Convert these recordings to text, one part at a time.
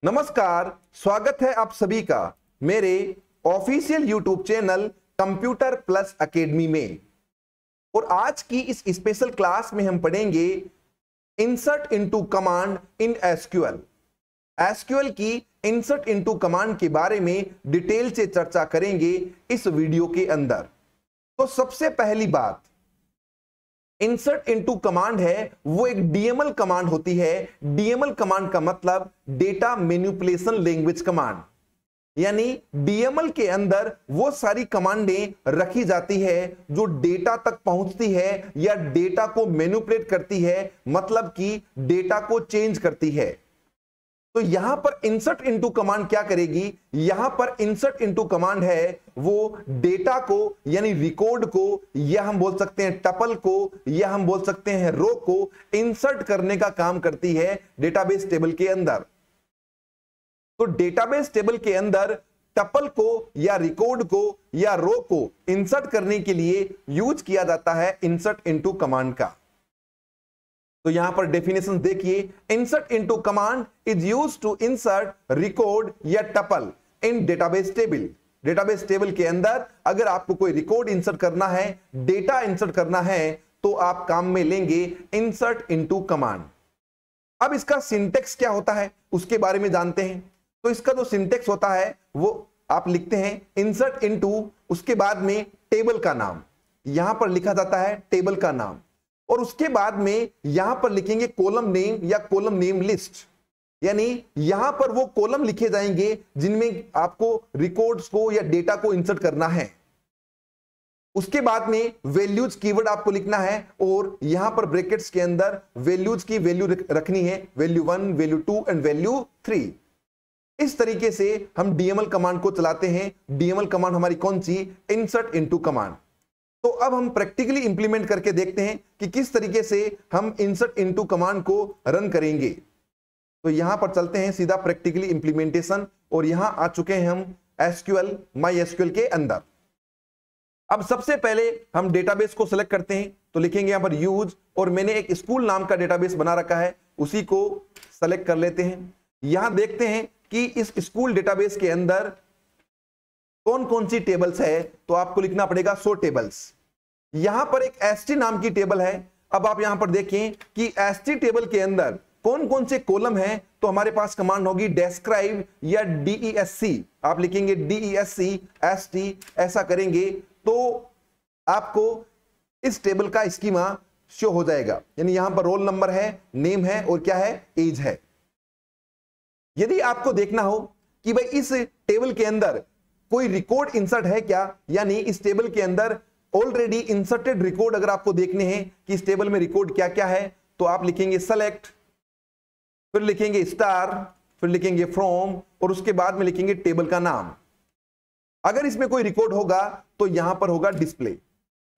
नमस्कार, स्वागत है आप सभी का मेरे official YouTube channel computer plus academy में। और आज की इस स्पेशल क्लास में हम पढ़ेंगे insert into command in SQL. SQL की इंसर्ट इनटू कमांड के बारे में डिटेल से चर्चा करेंगे इस वीडियो के अंदर। तो सबसे पहली बात, इंसर्ट इनटू कमांड है वो एक डीएमएल कमांड होती है। डीएमएल कमांड का मतलब डेटा मैनिपुलेशन लैंग्वेज कमांड, यानी डीएमएल के अंदर वो सारी कमांडें रखी जाती है जो डेटा तक पहुंचती है या डेटा को मैनिपुलेट करती है, मतलब कि डेटा को चेंज करती है। तो यहां पर इंसर्ट इनटू कमांड क्या करेगी? यहां पर इंसर्ट इनटू कमांड है वो डेटा को यानी रिकॉर्ड को, या हम बोल सकते हैं टपल को, या हम बोल सकते हैं रो को इंसर्ट करने का काम करती है डेटाबेस टेबल के अंदर। तो डेटाबेस टेबल के अंदर टपल को या रिकॉर्ड को या रो को इंसर्ट करने के लिए यूज किया जाता है इंसर्ट इनटू कमांड का। तो यहां पर डेफिनेशन देखिए, insert into command is used to insert record या tuple in database table. Database table के अंदर अगर आपको कोई रिकॉर्ड इंसर्ट करना है, डेटा इंसर्ट करना है, तो आप काम में लेंगे इंसर्ट इनटू कमांड। अब इसका सिंटेक्स क्या होता है उसके बारे में जानते हैं। तो इसका जो सिंटेक्स होता है वो आप लिखते हैं इंसर्ट इनटू, उसके बाद में टेबल का नाम, यहां पर लिखा जाता है टेबल का नाम, और उसके बाद में यहां पर लिखेंगे कॉलम नेम या कॉलम नेम लिस्ट, यानी यहां पर वो कॉलम लिखे जाएंगे जिनमें आपको रिकॉर्ड्स को या डेटा को इंसर्ट करना है। उसके बाद में वैल्यूज कीवर्ड आपको लिखना है, और यहां पर ब्रैकेट्स के अंदर वैल्यूज की वैल्यू रखनी है, वैल्यू 1, वैल्यू 2 एंड वैल्यू 3। इस तरीके से हम डीएमएल कमांड को चलाते हैं। डीएमएल कमांड हमारी कौन सी? Insert into command. तो अब हम प्रैक्टिकली इंप्लीमेंट करके देखते हैं कि किस तरीके से हम इंसर्ट इनटू कमांड को रन करेंगे। तो यहां पर चलते हैं सीधा प्रैक्टिकली इंप्लीमेंटेशन, और यहां आ चुके हैं हम एसक्यूएल माई एसक्यूएल के अंदर। अब सबसे पहले हम डेटाबेस को सिलेक्ट करते हैं, तो लिखेंगे यहां पर यूज, और मैंने एक स्कूल नाम का डेटाबेस बना रखा है, उसी को सेलेक्ट कर लेते हैं। यहां देखते हैं कि इस स्कूल डेटाबेस के अंदर कौन कौन सी टेबल्स है, तो आपको लिखना पड़ेगा 100 टेबल्स। यहां पर एक एसटी नाम की टेबल है। अब आप यहां पर देखें कि एसटी टेबल के अंदर कौन कौन से कॉलम हैं, तो हमारे पास कमांड होगी डेस्क्राइब या डीईएससी। आप लिखेंगे डीईएससी एसटी, ऐसा करेंगे तो आपको इस टेबल का स्कीमा शो हो जाएगा। यानी यहां पर रोल नंबर है, नेम है, और क्या है? एज है। यदि आपको देखना हो कि भाई इस टेबल के अंदर कोई रिकॉर्ड इंसर्ट है क्या, यानी इस टेबल के अंदर ऑलरेडी इंसर्टेड रिकॉर्ड अगर आपको देखने हैं कि इस टेबल में रिकॉर्ड क्या क्या है, तो आप लिखेंगे सेलेक्ट, फिर लिखेंगे स्टार, फिर लिखेंगे फ्रॉम, और उसके बाद में लिखेंगे टेबल का नाम। अगर इसमें कोई रिकॉर्ड होगा तो यहां पर होगा डिस्प्ले।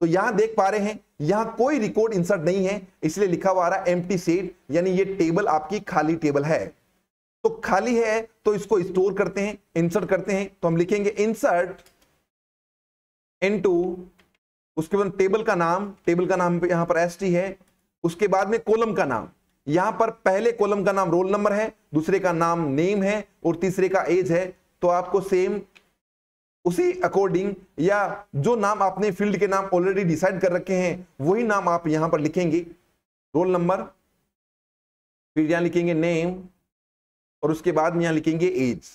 तो यहां देख पा रहे हैं यहां कोई रिकॉर्ड इंसर्ट नहीं है, इसलिए लिखा हुआ आ रहा है एम्प्टी सेट, यानी ये टेबल आपकी खाली टेबल है। तो खाली है तो इसको स्टोर करते हैं, इंसर्ट करते हैं। तो हम लिखेंगे इंसर्ट इनटू, उसके बाद टेबल का नाम, टेबल का नाम यहां पर एसटी है, उसके बाद में कॉलम का नाम। यहां पर पहले कॉलम का नाम रोल नंबर है, दूसरे का नाम नेम है, और तीसरे का एज है। तो आपको सेम उसी अकॉर्डिंग, या जो नाम आपने फील्ड के नाम ऑलरेडी डिसाइड कर रखे हैं वही नाम आप यहां पर लिखेंगे, रोल नंबर, फिर यहां लिखेंगे नेम, और उसके बाद में यहां लिखेंगे एज,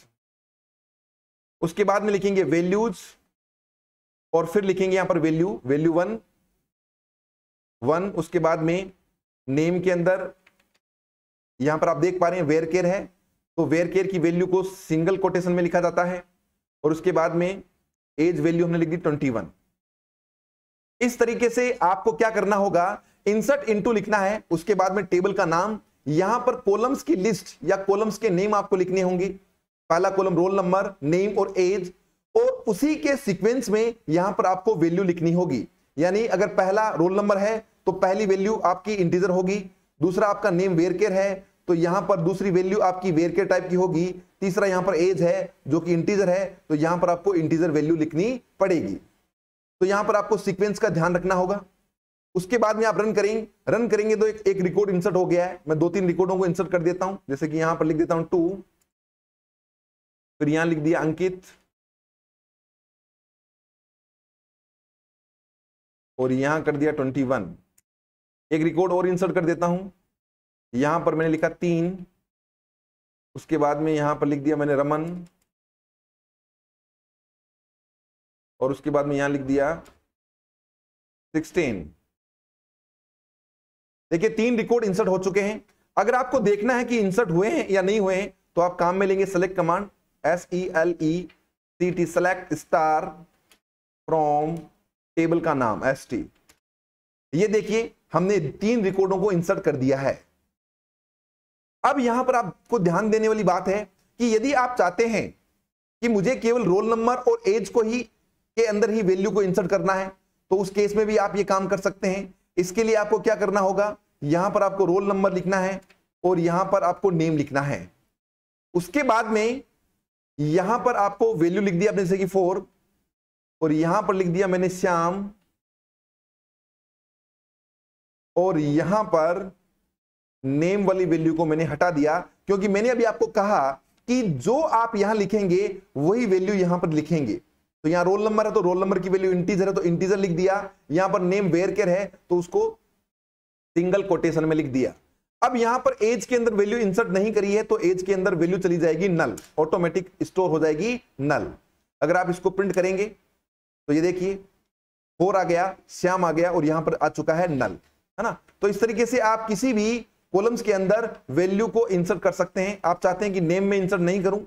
उसके बाद में लिखेंगे वैल्यूज, और फिर लिखेंगे यहां पर वैल्यू 1, उसके बाद में नेम के अंदर यहां पर आप देख पा रहे हैं वेयर केयर है, तो वेयर केयर की वैल्यू को सिंगल कोटेशन में लिखा जाता है, और उसके बाद में एज वैल्यू हमने लिख दी 21। इस तरीके से आपको क्या करना होगा, इंसर्ट इनटू लिखना है, उसके बाद में टेबल का नाम, यहां पर कॉलम्स की लिस्ट या कॉलम्स के नेम आपको लिखने होंगे। पहला कॉलम रोल नंबर, नेम और एज, और उसी के सीक्वेंस में यहां पर आपको वैल्यू लिखनी होगी। यानी अगर पहला रोल नंबर है तो पहली वैल्यू आपकी इंटीजर होगी, दूसरा आपका नेम वेरकेयर है तो यहां पर दूसरी वैल्यू आपकी वेरकेयर टाइप की होगी, तीसरा यहां पर एज है जो कि इंटीजर है, तो यहां पर आपको इंटीजर वैल्यू लिखनी पड़ेगी। तो यहां पर आपको सीक्वेंस का ध्यान रखना होगा। उसके बाद में आप रन करेंगे तो एक रिकॉर्ड इंसर्ट हो गया है। मैं 2-3 रिकॉर्डों को इंसर्ट कर देता हूं, जैसे कि यहां पर लिख देता हूं 2, फिर यहां लिख दिया अंकित, और यहां कर दिया 21। एक रिकॉर्ड और इंसर्ट कर देता हूं, यहां पर मैंने लिखा 3, उसके बाद में यहां पर लिख दिया मैंने रमन, और उसके बाद में यहां लिख दिया 16। देखिए 3 रिकॉर्ड इंसर्ट हो चुके हैं। अगर आपको देखना है कि इंसर्ट हुए हैं या नहीं हुए हैं तो आप काम में लेंगे select command, SELECT, select star from table का नाम ST। ये देखिए हमने 3 रिकॉर्डों को इंसर्ट कर दिया है। अब यहां पर आपको ध्यान देने वाली बात है कि यदि आप चाहते हैं कि मुझे केवल रोल नंबर और एज को ही के अंदर ही वैल्यू को इंसर्ट करना है तो उस केस में भी आप ये काम कर सकते हैं। इसके लिए आपको क्या करना होगा, यहां पर आपको रोल नंबर लिखना है और यहां पर आपको नेम लिखना है। उसके बाद में यहां पर आपको वैल्यू लिख दिया जैसे कि 4, और यहां पर लिख दिया मैंने श्याम, और यहां पर नेम वाली वैल्यू को मैंने हटा दिया, क्योंकि मैंने अभी आपको कहा कि जो आप यहां लिखेंगे वही वैल्यू यहां पर लिखेंगे। तो यहां रोल नंबर है तो रोल नंबर की वैल्यू इंटीजर है तो इंटीजर लिख दिया, यहां पर नेम वेरकेर है तो उसको सिंगल कोटेशन में लिख दिया। अब यहां पर एज के अंदर वैल्यू इंसर्ट नहीं करी है तो एज के अंदर वैल्यू चली जाएगी नल, ऑटोमेटिक स्टोर हो जाएगी नल। अगर आप इसको प्रिंट करेंगे तो ये देखिए 4 आ गया, श्याम आ गया, और यहां पर आ चुका है नल, है ना। तो इस तरीके से आप किसी भी कॉलम्स के अंदर वैल्यू को इंसर्ट कर सकते हैं। आप चाहते हैं कि नेम में इंसर्ट नहीं करूं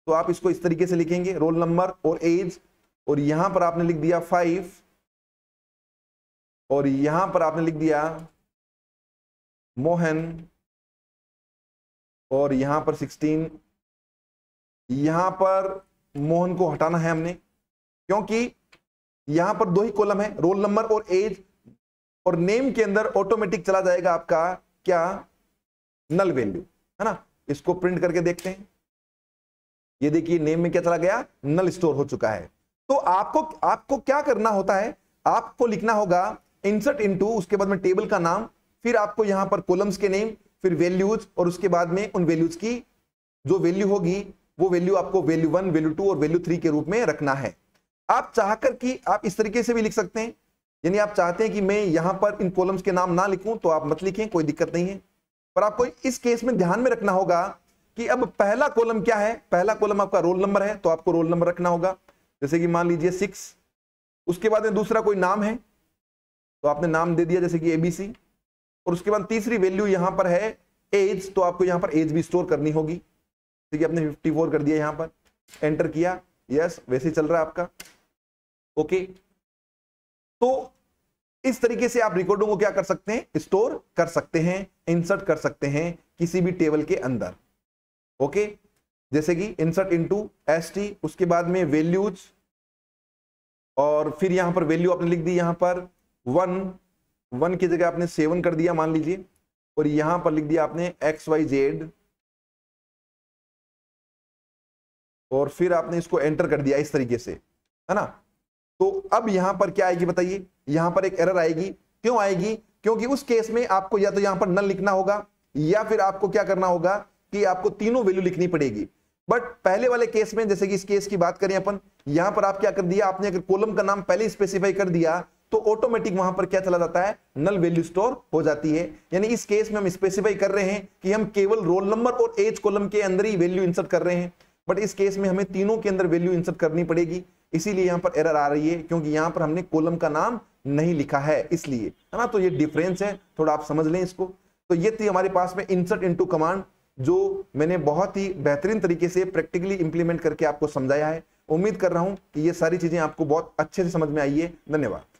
तो आप इसको इस तरीके से लिखेंगे, रोल नंबर और एज, और यहां पर आपने लिख दिया 5, और यहां पर आपने लिख दिया मोहन, और यहां पर 16। यहां पर मोहन को हटाना है हमने, क्योंकि यहां पर 2 ही कॉलम है, रोल नंबर और एज, और नेम के अंदर ऑटोमेटिक चला जाएगा आपका क्या, नल वैल्यू, है ना। इसको प्रिंट करके देखते हैं, ये देखिए नेम में क्या चला गया, नल स्टोर हो चुका है। तो आपको क्या करना होता है, आपको लिखना होगा इंसर्ट इनटू, उसके बाद में टेबल का नाम, फिर आपको यहां पर कॉलम्स के नेम, फिर वैल्यूज, और उसके बाद में उन वैल्यूज की जो वैल्यू होगी वो वैल्यू आपको वैल्यू 1, वैल्यू 2 और वैल्यू 3 के रूप में रखना है। आप चाहकर कि आप इस तरीके से भी लिख सकते हैं, यानी आप चाहते हैं कि मैं यहां पर इन कॉलम्स के नाम ना लिखूं तो आप मत लिखें, कोई दिक्कत नहीं है। पर आपको इस केस में ध्यान में रखना होगा कि अब पहला कॉलम क्या है, पहला कॉलम आपका रोल नंबर है तो आपको रोल नंबर रखना होगा, जैसे कि मान लीजिए 6। उसके बाद में दूसरा कोई नाम है तो आपने नाम दे दिया जैसे कि ABC, और उसके बाद तीसरी वैल्यू यहां पर है एज, तो आपको यहां पर एज भी स्टोर करनी होगी, ठीक है। आपने 54 कर दिया, यहां पर एंटर किया, यस, वैसे ही चल रहा है आपका, ओके। तो इस तरीके से आप रिकॉर्डों को क्या कर सकते हैं, स्टोर कर सकते हैं, इंसर्ट कर सकते हैं किसी भी टेबल के अंदर, ओके। जैसे कि इंसर्ट इनटू ST, उसके बाद में वैल्यूज, और फिर यहां पर वैल्यू आपने लिख दी, यहां पर 1 की जगह आपने 7 कर दिया मान लीजिए, और यहां पर लिख दिया आपने XYZ, और फिर आपने इसको एंटर कर दिया इस तरीके से, है ना। तो अब यहां पर क्या आएगी बताइए, यहां पर एक एरर आएगी। क्यों आएगी, क्योंकि उस केस में आपको या तो यहां पर नल लिखना होगा या फिर आपको क्या करना होगा कि आपको तीनों वैल्यू लिखनी पड़ेगी। बट पहले वाले केस में, जैसे कि इस केस की बात करें अपन, यहां पर आप क्या कर दिया, आपने अगर कॉलम का नाम पहले स्पेसिफाई कर दिया तो ऑटोमेटिक वहां पर क्या चला जाता है, नल वैल्यू स्टोर हो जाती है। यानी इस केस में हम स्पेसिफाई कर रहे हैं कि हम केवल रोल नंबर और एज कॉलम के अंदर ही वैल्यू इंसर्ट कर रहे हैं, बट इस केस में हमें तीनों के अंदर वैल्यू इंसर्ट करनी पड़ेगी। इसीलिए यहां पर एरर आ रही है, क्योंकि यहां पर हमने कॉलम का नाम नहीं लिखा है, इसलिए, है ना। तो ये डिफरेंस है, थोड़ा आप समझ लें इसको। तो ये थी हमारे पास में इंसर्ट इनटू कमांड, जो मैंने बहुत ही बेहतरीन तरीके से प्रैक्टिकली इंप्लीमेंट करके आपको समझाया है। उम्मीद कर रहा हूं कि ये सारी चीजें आपको बहुत अच्छे से समझ में आई है। धन्यवाद।